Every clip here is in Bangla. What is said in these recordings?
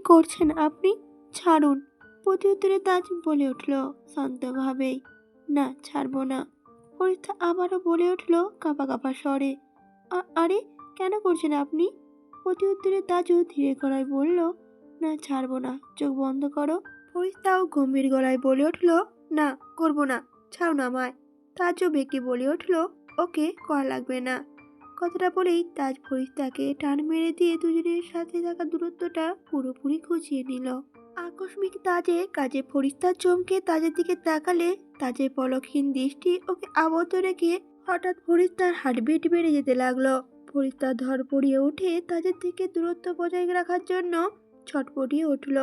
করছেন আপনি? ছাড়ুন। প্রত্যুত্তরে তাজ বলে উঠল শান্তভাবেই, না ছাড়বো না। ফরিস্তা আবারও বলে উঠল কাঁপা কাঁপা স্বরে, আরে কেন করছেন আপনি? প্রত্যুত্তরে তাজও ধীরে গলায় বলল, না ছাড়বো না, চোখ বন্ধ করো। ফরিস্তাও গম্ভীর গলায় বলে উঠল, না করবো না, ছাড়ো না আমায়। তাজও বেঁকে বলে উঠল, ওকে করা লাগবে না। কথাটা বলেই তাজ ফরিস্তাকে টান মেরে দিয়ে দুজনের সাথে থাকা দূরত্বটা পুরোপুরি ঘুচিয়ে নিল। আকস্মিক তাজের কাজে ফরিস্তা চমকে তাজের দিকে তাকালে তাজের পলকহীন দৃষ্টি ওকে আবদ্ধ রেখে হঠাৎ ফরিস্তার হার্টবিট বেড়ে যেতে লাগলো। ফরিস্তা ধরপড়িয়ে উঠে তাজের থেকে দূরত্ব বজায় রাখার জন্য ছটপটিয়ে উঠল,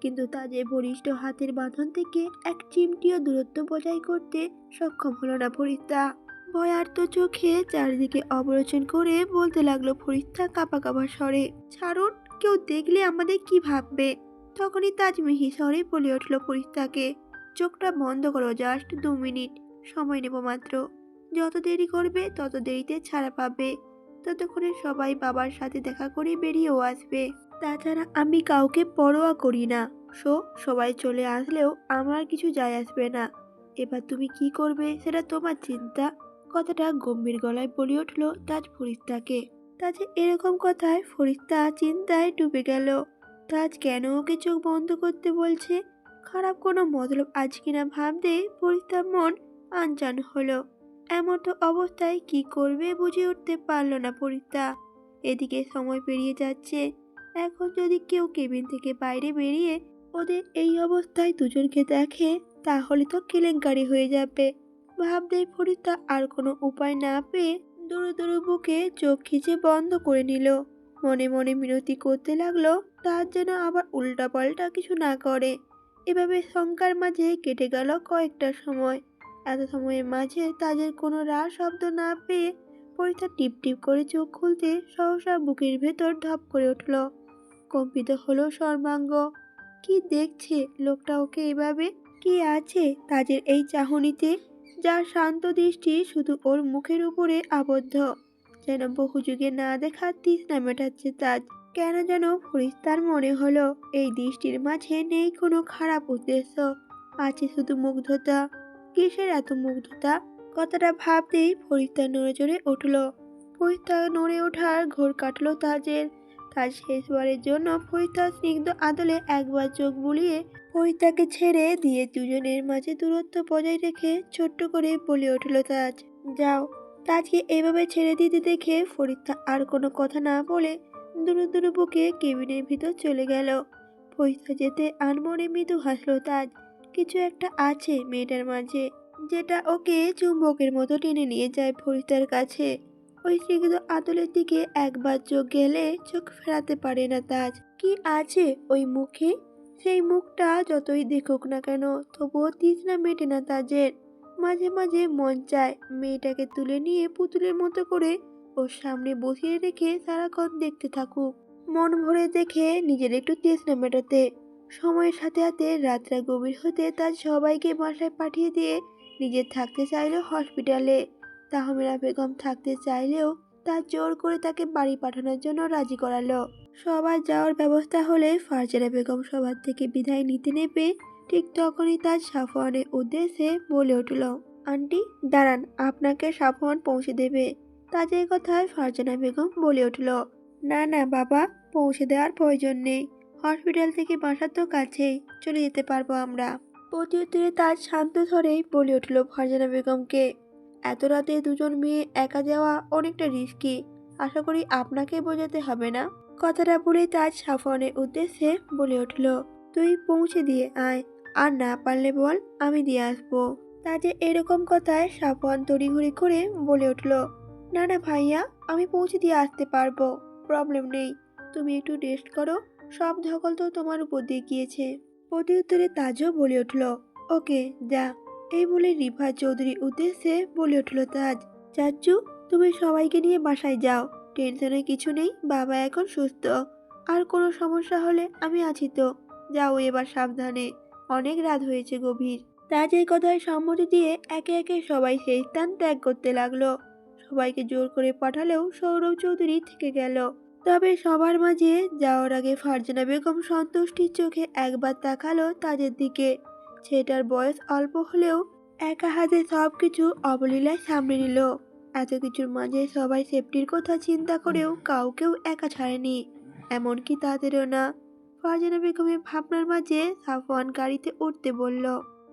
কিন্তু তাজের বলিষ্ঠ হাতের বাঁধন থেকে এক চিমটিও দূরত্ব বজায় করতে সক্ষম হলো না ফরিস্তা। ভয়ার্ত চোখে চারিদিকে অবলোকন করে বলতে লাগলো ফরিস্তা কাঁপা কাঁপা স্বরে, ছাড়ুন, কেউ দেখলে আমাদের কি ভাববে? তখনই তাজ মিহি স্বরে বলে উঠল ফরিস্তাকে, চোখটা বন্ধ করো, জাস্ট 2 মিনিট সময় নেব মাত্র। যত দেরি করবে তত দেরিতে ছাড়া পাবে। ততক্ষণে সবাই বাবার সাথে দেখা করে বেরিয়েও আসবে। তাছাড়া আমি কাউকে পরোয়া করি না। সবাই চলে আসলেও আমার কিছু যায় আসবে না। এবার তুমি কি করবে সেটা তোমার চিন্তা। কথাটা গম্ভীর গলায় বলে উঠল তাজ ফরিস্তাকে। তাজের এরকম কথায় ফরিস্তা চিন্তায় ডুবে গেল। তাজ কেন ওকে চোখ বন্ধ করতে বলছে? খারাপ কোনো মতলব আজ কিনা ভাবতে ফরিস্তার মন আনচান হলো। এমন তো অবস্থায় কি করবে বুঝে উঠতে পারলো না ফরিস্তা। এদিকে সময় পেরিয়ে যাচ্ছে। এখন যদি কেউ কেবিন থেকে বাইরে বেরিয়ে ওদের এই অবস্থায় দুজনকে দেখে তাহলে তো কেলেঙ্কারি হয়ে যাবে। ভাবতে ফরিস্তা আর কোনো উপায় না পেয়ে দুরু দুরু বুকে চোখ খিচে বন্ধ করে নিল। মনে মনে মিনতি করতে লাগলো তার যেন আবার উল্টাপাল্টা কিছু না করে। এভাবে শঙ্কার মাঝে কেটে গেল কয়েকটা সময়। এত সময়ের মাঝে তাদের কোনো রার শব্দ না পেয়ে ফরিস্তা টিপ টিপ করে চোখ খুলতে সহসা বুকের ভেতর ধপ করে উঠল। কম্পিত হলো সর্বাঙ্গ। কি দেখছে লোকটা ওকে এভাবে? কি আছে তাজের এই চাহনিতে যার শান্ত দৃষ্টি শুধু ওর মুখের উপরে আবদ্ধ? যেন বহু যুগে না দেখা তৃষ্ণা মেটাচ্ছে তাজ। কেন যেন ফরিস্তার মনে হলো এই দৃষ্টির মাঝে নেই কোনো খারাপ উদ্দেশ্য, আছে শুধু মুগ্ধতা। কিসের এত মুগ্ধতা? কথাটা ভাবতেই ফরিস্তা নড়ে চড়ে উঠল। ফরিস্তা নড়ে ওঠার ঘোর কাটলো তাজের। তাজ শেষবারের জন্য ফরিস্তার স্নিগ্ধ আদলে একবার চোখ বুলিয়ে ফরিস্তাকে ছেড়ে দিয়ে দুজনের মাঝে দূরত্ব বজায় রেখে ছোট্ট করে বলে উঠল তাজ, যাও। তাজকে এভাবে ছেড়ে দিতে দেখে ফরিস্তা আর কোনো কথা না বলে দুরু দুরু বুকে কেবিনের ভিতর চলে গেল। ফরিস্তা যেতে আনমনে মৃদু হাসলো তাজ। কিছু একটা আছে মেয়েটার মাঝে যেটা ওকে চুম্বকের মতো টেনে নিয়ে যায় ফরিস্তার কাছে। ওই স্নিগ্ধ আদলের দিকে একবার চোখ গেলে চোখ ফেরাতে পারে না তাজ। কি আছে ওই মুখে? সেই মুখটা যতই দেখুক না কেন তবুও তৃষ্ণা মেটে না তাজের। মাঝে মাঝে মন চায় মেয়েটাকে তুলে নিয়ে পুতুলের মতো করে ওর সামনে বসিয়ে রেখে সারাক্ষণ দেখতে থাকুক, মন ভরে দেখে নিজের একটু তৃষ্ণা মেটাতে। সময়ের সাথে সাথে রাতটা গভীর হতে তার সবাইকে বাসায় পাঠিয়ে দিয়ে নিজের থাকতে চাইলো হসপিটালে। তাহমিনা বেগম থাকতে চাইলেও তার জোর করে তাকে বাড়ি পাঠানোর জন্য রাজি করালো। সবার যাওয়ার ব্যবস্থা হলে ফারজানা বেগম সবার থেকে বিদায় নিতে নেবে ঠিক তখনই তার সাফওয়ানের উদ্দেশ্যে বলে উঠল, আন্টি দাঁড়ান, আপনাকে সাফওয়ান পৌঁছে দেবে। তাজের কথায় ফারজানা বেগম বলে উঠল, না না বাবা, পৌঁছে দেওয়ার প্রয়োজন নেই। হসপিটাল থেকে বাসা তো কাছেই, চলে যেতে পারবো আমরা। প্রত্যুত্তরে তাজ শান্ত স্বরেই বলে উঠল ফারজানা বেগমকে, এত রাতে দুজন মেয়ে একা যাওয়া অনেকটা রিস্কি, আশা করি আপনাকে বোঝাতে হবে না। কথাটা বলে তাজ সাফওয়ানের উদ্দেশ্যে বলে উঠল, তুই পৌঁছে দিয়ে আয়, আর না পারলে বল আমি দিয়ে আসবো। তাজে এরকম কথায় সাফওয়ান তড়িঘড়ি করে বলে উঠল, না না ভাইয়া, আমি পৌঁছে দিয়ে আসতে পারবো, প্রবলেম নেই, তুমি একটু রেস্ট করো, সব ধকল তো তোমার উপর দিয়ে গিয়েছে। প্রত্যুত্তরে তাজও বলে উঠল, ওকে যা। এই বলে রিফা চৌধুরীর উদ্দেশ্যে বলে উঠল তাজ, চাচ্চু তুমি সবাইকে নিয়ে বাসায় যাও, টেনশনের কিছু নেই, বাবা এখন সুস্থ, আর কোনো সমস্যা হলে আমি আছি তো, যাও এবার সাবধানে, অনেক রাত হয়েছে গভীর। তাজের কথায় সম্মতি দিয়ে একে একে সবাই সেই স্থান ত্যাগ করতে লাগলো। সবাইকে জোর করে পাঠালেও সৌরভ চৌধুরী থেকে গেল। তবে সবার মাঝে যাওয়ার আগে ফারজানা বেগম সন্তুষ্টির চোখে একবার তাকালো তাদের দিকে। ছেলেটার বয়স অল্প হলেও একা হাতে সবকিছু অবলীলায় সামনে নিল। এত কিছুর মাঝে সবাই সেফটির কথা চিন্তা করেও কাউকেও একা ছাড়েনি, এমনকি তাদেরও না। ফারজানা বেগমের ভাবনার মাঝে সাফওয়ান গাড়িতে উঠতে বলল।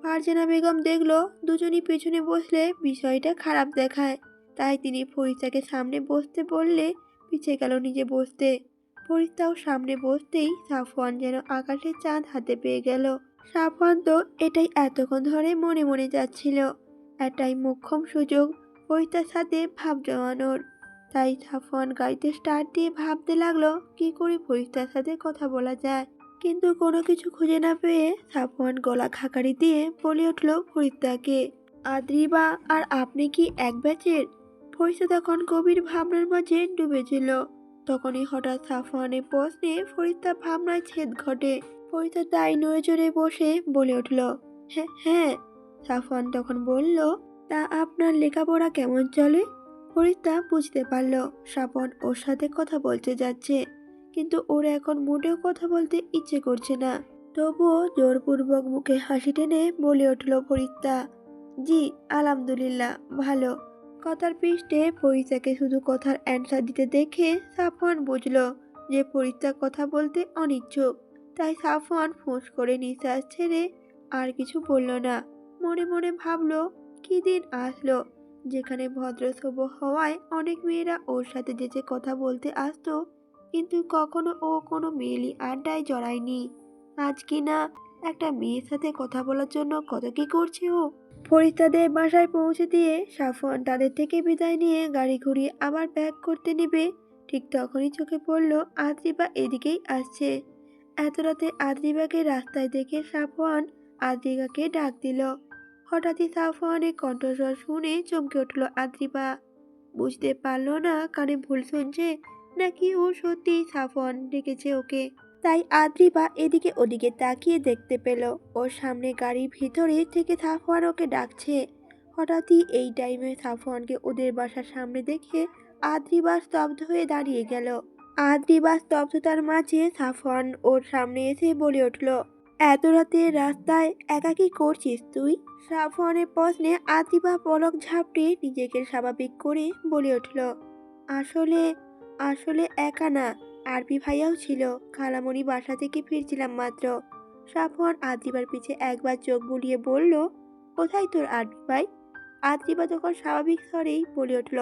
ফারজানা বেগম দেখলো দুজনই পেছনে বসলে বিষয়টা খারাপ দেখায়, তাই তিনি ফরিস্তাকে সামনে বসতে বললে পিছিয়ে গেল নিজে বসতে। ফরিস্তাও সামনে বসতেই সাফওয়ান যেন আকাশের চাঁদ হাতে পেয়ে গেল। সাফওয়ান তো এটাই এতক্ষণ ধরে মনে মনে যাচ্ছিল, এটাই মোক্ষম সুযোগ ফরিস্তার সাথে ভাব জমানোর। তাই সাফওয়ান গাড়িতে স্টার্ট দিয়ে ভাবতে লাগলো কি করে ফরিস্তার সাথে কথা বলা যায়। কিন্তু কোনো কিছু খুঁজে না পেয়ে সাফওয়ান গলা খাকারি দিয়ে বলে উঠল ফরিস্তাকে, আদ্রিবা আর আপনি কি এক ব্যাচের? ফরিস্তা তখন গভীর ভাবনার মাঝে ডুবেছিল। তখনই হঠাৎ সাফওয়ানের প্রশ্নে ফরিস্তার ভাবনায় ছেদ ঘটে। ফরিস্তা তাই নড়ে চড়ে বসে বলে উঠল, হ্যাঁ হ্যাঁ। সাফওয়ান তখন বলল, তা আপনার লেখাপড়া কেমন চলে? ফরিস্তা বুঝতে পারল সাফওয়ান ওর সাথে কথা বলতে যাচ্ছে, কিন্তু ওর এখন মোটেও কথা বলতে ইচ্ছে করছে না। তবুও জোরপূর্বক মুখে হাসি টেনে বলে উঠল ফরিস্তা, জি আলহামদুলিল্লাহ ভালো। কথার পৃষ্ঠে ফরিস্তাকে শুধু কথার অ্যান্সার দিতে দেখে সাফওয়ান বুঝল যে ফরিস্তা কথা বলতে অনিচ্ছুক। তাই সাফওয়ান ফোঁস করে নিঃশ্বাস ছেড়ে আর কিছু বলল না। মনে মনে ভাবল কি দিন আসলো যেখানে ভদ্রসভ্য হওয়ায় অনেক মেয়েরা ওর সাথে যেচে কথা বলতে আসতো, কিন্তু কখনো ও কোনো মেয়েলি আড্ডায় জড়ায়নি। আজ কি না একটা মেয়ের সাথে কথা বলার জন্য কত কি করছে ও। ফরিস্তাদের বাসায় পৌঁছে দিয়ে সাফওয়ান তাদের থেকে বিদায় নিয়ে গাড়ি ঘুরিয়ে আবার ব্যাক করতে নেবে, ঠিক তখনই চোখে পড়ল আদ্রিবা এদিকেই আসছে। এত রাতে আদ্রিবাকে রাস্তায় দেখে সাফওয়ান আদ্রিবাকে ডাক দিল। হঠাৎই সাফওয়ানের কণ্ঠস্বর শুনে চমকে উঠল আদ্রিবা। বুঝতে পারল না কানে ভুল শুনছে নাকি ও সত্যি সাফওয়ান ডেকেছে ওকে। তাই আদ্রিবা এদিকে ওদিকে তাকিয়ে দেখতে পেল ওর সামনে গাড়ির ভিতরে থেকে সাফওয়ান ওকে ডাকছে। হঠাৎই এই টাইমে সাফওয়ানকে ওদের বাসার সামনে দেখে আদ্রিবা স্তব্ধ হয়ে দাঁড়িয়ে গেল। আদ্রিবা স্তব্ধতার মাঝে সাফওয়ান ওর সামনে এসে বলে উঠল, এত রাতে রাস্তায় একা কি করছিস তুই? সাফওয়ানের প্রশ্নে আদ্রিবা পলক ঝাপটে নিজেকে স্বাভাবিক করে বলে উঠল, আসলে আসলে একা না, আরবি ভাইয়াও ছিল, খালামণি বাসা থেকে ফিরছিলাম মাত্র। সাফওয়ান আদ্রিবার পিছে একবার চোখ বুলিয়ে বলল, কোথায় তোর আরবি ভাই? আদ্রিবা তখন স্বাভাবিক স্বরেই বলে উঠল,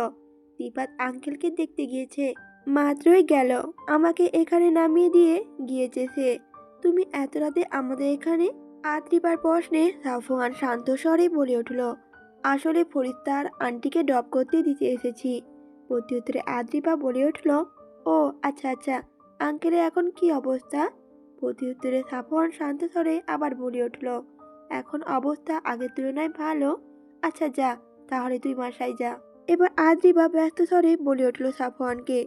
রিফাত আঙ্কেলকে দেখতে গিয়েছে, মাত্রই গেল, আমাকে এখানে নামিয়ে দিয়ে গিয়েছে সে। তুমি এত রাতে আমাদের এখানে? আদ্রিবার প্রশ্নে সাফওয়ান শান্ত স্বরে বলে উঠল, আসলে ফরিস্তার আন্টিকে ড্রপ করতে দিতে এসেছি। প্রত্যুত্তরে আদ্রিবা বলে উঠল, ও আচ্ছা আচ্ছা, আঙ্কেলের এখন কি অবস্থা? প্রত্যুত্তরে সাফওয়ান শান্ত স্বরে আবার বলে উঠল, এখন অবস্থা আগের তুলনায় ভালো। আচ্ছা যা, তাহলে তুই বাসায় যা। এবার আদ্রিবা ব্যস্ত স্বরে বলে উঠল সাফওয়ানকে,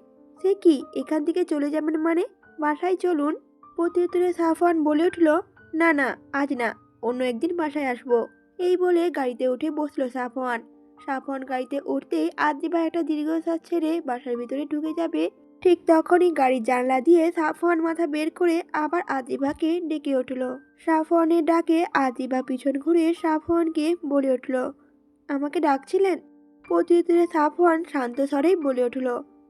সে কি এখান থেকে চলে যাবেন মানে? বাসায় চলুন। প্রত্যুত্তরে সাফওয়ান বলে উঠল, না না আজ না, অন্য একদিন বাসায় আসবো। এই বলে গাড়িতে উঠে বসলো সাফওয়ান। সাফওয়ান গাড়িতে উঠতেই আদ্রিবা একটা দীর্ঘশ্বাস ছেড়ে বাসার ভিতরে ঢুকে যাবে, ঠিক তখনই গাড়ির জানলা দিয়ে সাফওয়ান মাথা বের করে আবার আদ্রিবাকে ডেকে উঠল। সাফওয়ানের ডাকে আদ্রিবা পিছন ঘুরে সাফওয়ানকে বলে উঠল, আমাকে ডাকছিলেন? প্রত্যুত্তরে সাফওয়ান শান্ত স্বরেই বলে উঠল,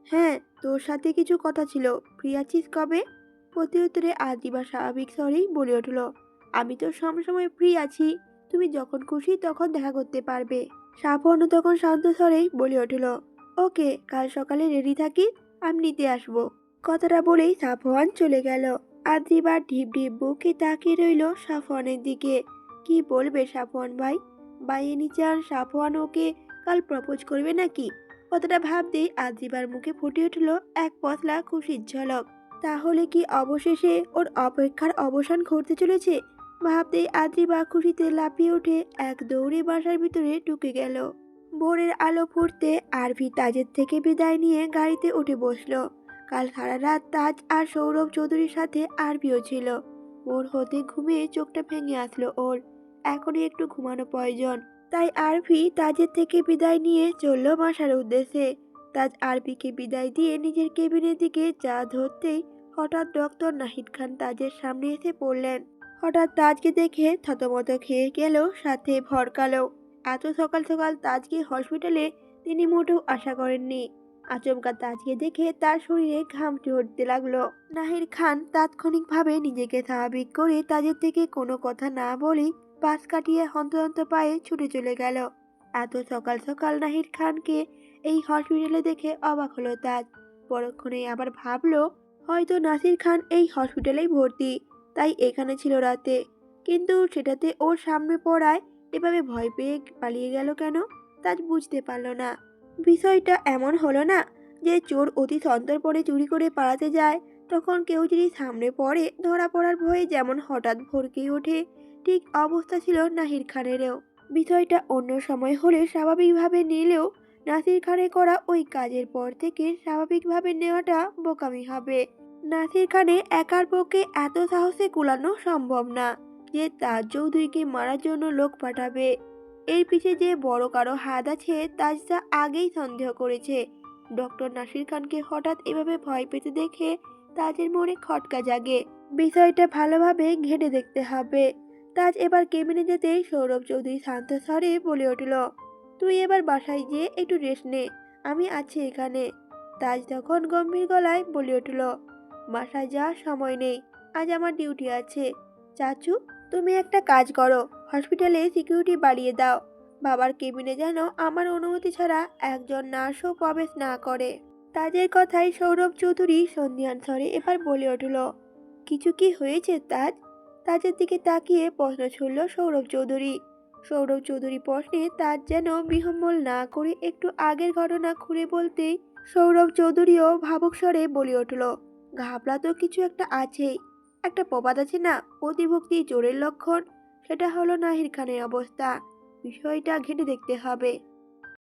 হ্যাঁ তোর সাথে কিছু কথা ছিল, ফ্রি আছিস কবে? প্রত্যুত্তরে আদ্রিবা স্বাভাবিক স্বরেই বলে উঠল, আমি তো সবসময় ফ্রি আছি, তুমি যখন খুশি তখন দেখা করতে পারবে। সাফওয়ান তখন শান্ত স্বরেই বলে উঠল, ওকে, কাল সকালে রেডি থাকি, আমি নিতে আসবো। কথাটা বলেই সাফওয়ান চলে গেল। আদ্রিবা ঢিপ ঢিপ বুকে তাকিয়ে রইল সাফওয়ানের দিকে। কি বলবে সাফওয়ান ভাই? বাইয়ে চান সাফওয়ান ওকে কাল প্রপোজ করবে নাকি? কথাটা ভাবতেই আদ্রিবার মুখে ফুটে উঠল এক পশলা খুশির ঝলক। তাহলে কি অবশেষে ওর অপেক্ষার অবসান ঘটতে চলেছে? ভাবতেই আদ্রিবা খুশিতে লাফিয়ে উঠে এক দৌড়ে বাসার ভিতরে ঢুকে গেল। ভোরের আলো ফুটতে আরভি তাজের থেকে বিদায় নিয়ে গাড়িতে উঠে বসলো। কাল সারা রাত তাজ আর সৌরভ চৌধুরীর সাথে আরভিও ছিল। ভোর হতে ঘুমিয়ে চোখটা ভেঙে আসলো ওর, এখনই একটু ঘুমানো প্রয়োজন। তাই আরভি তাজের থেকে বিদায় নিয়ে চলল বাসার উদ্দেশ্যে। তাজ আরবিকে বিদায় দিয়ে নিজের কেবিনের দিকে যা ধরতেই হঠাৎ ডক্টর নাহিদ খান তাজের সামনে এসে পড়লেন। হঠাৎ তাজকে দেখে থতমত খেয়ে গেল, সাথে ভরকালো। এত সকাল সকাল তাজকে হসপিটালে তিনি মোটেও আশা করেননি। আচমকা তাজকে দেখে তার শরীরে ঘাম ঝরতে লাগলো। নাহিদ খান তাৎক্ষণিকভাবে নিজেকে স্বাভাবিক করে তাজের থেকে কোনো কথা না বলেই পাশ কাটিয়ে হন্তদন্ত পায়ে ছুটে চলে গেল। এত সকাল সকাল নাহিদ খানকে এই হসপিটালে দেখে অবাক হলো তাজ। পরক্ষণে আবার ভাবলো, হয়তো নাসির খান এই হসপিটালেই ভর্তি, তাই এখানে ছিল রাতে। কিন্তু সেটাতে ওর সামনে পড়ায় এভাবে ভয় পেয়ে পালিয়ে গেল কেন? তাজ বুঝতে পারল না। বিষয়টা এমন হলো না যে চোর অতি সন্তর্পণে চুরি করে পালাতে যায়, তখন কেউ যদি সামনে পড়ে ধরা পড়ার ভয়ে যেমন হঠাৎ ভরকে ওঠে, ঠিক অবস্থা ছিল নাহিদ খানেরও। বিষয়টা অন্য সময় হলে স্বাভাবিকভাবে নিলেও নাসির খানের করা ওই কাজের পর থেকে স্বাভাবিকভাবে নেওয়াটা বোকামি হবে। নাসির খানের একার পক্ষে এত সাহসে কুলানো সম্ভব না যে তাজ চৌধুরীকে মারার জন্য লোক পাঠাবে। এর পিছে যে বড় কারো হাত আছে তাজ তা আগেই সন্দেহ করেছে। ডক্টর নাসির খানকে হঠাৎ এভাবে ভয় পেতে দেখে তাজের মনে খটকা জাগে। বিষয়টা ভালোভাবে ঘেঁটে দেখতে হবে। তাজ এবার কেবিনে যেতেই সৌরভ চৌধুরী শান্ত স্বরে বলে উঠল, তুই এবার বাসায় গিয়ে একটু রেস্ট নে, আমি আছি এখানে। তাজ তখন গম্ভীর গলায় বলে উঠল, বাসায় যাওয়ার সময় নেই, আজ আমার ডিউটি আছে। চাচু, তুমি একটা কাজ করো, হসপিটালে সিকিউরিটি বাড়িয়ে দাও। বাবার কেবিনে যেন আমার অনুমতি ছাড়া একজন নার্সও প্রবেশ না করে। তাজের কথায় সৌরভ চৌধুরী সন্ধিয়ান স্বরে এবার বলে উঠল, কিছু কি হয়েছে তাজ? তাজের দিকে তাকিয়ে প্রশ্ন ছুড়ল সৌরভ চৌধুরী। সৌরভ চৌধুরী প্রশ্নে তাজ যেন বিহম্বল না করে একটু আগের ঘটনা খুলে বলতেই সৌরভ চৌধুরীও ভাবুক স্বরে বলে উঠল, ঘাবলা তো কিছু একটা আছেই। একটা প্রবাদ আছে না, অতিভক্তি চোরের লক্ষণ, সেটা হলো নাহিদ খানের অবস্থা। বিষয়টা ঘেঁটে দেখতে হবে।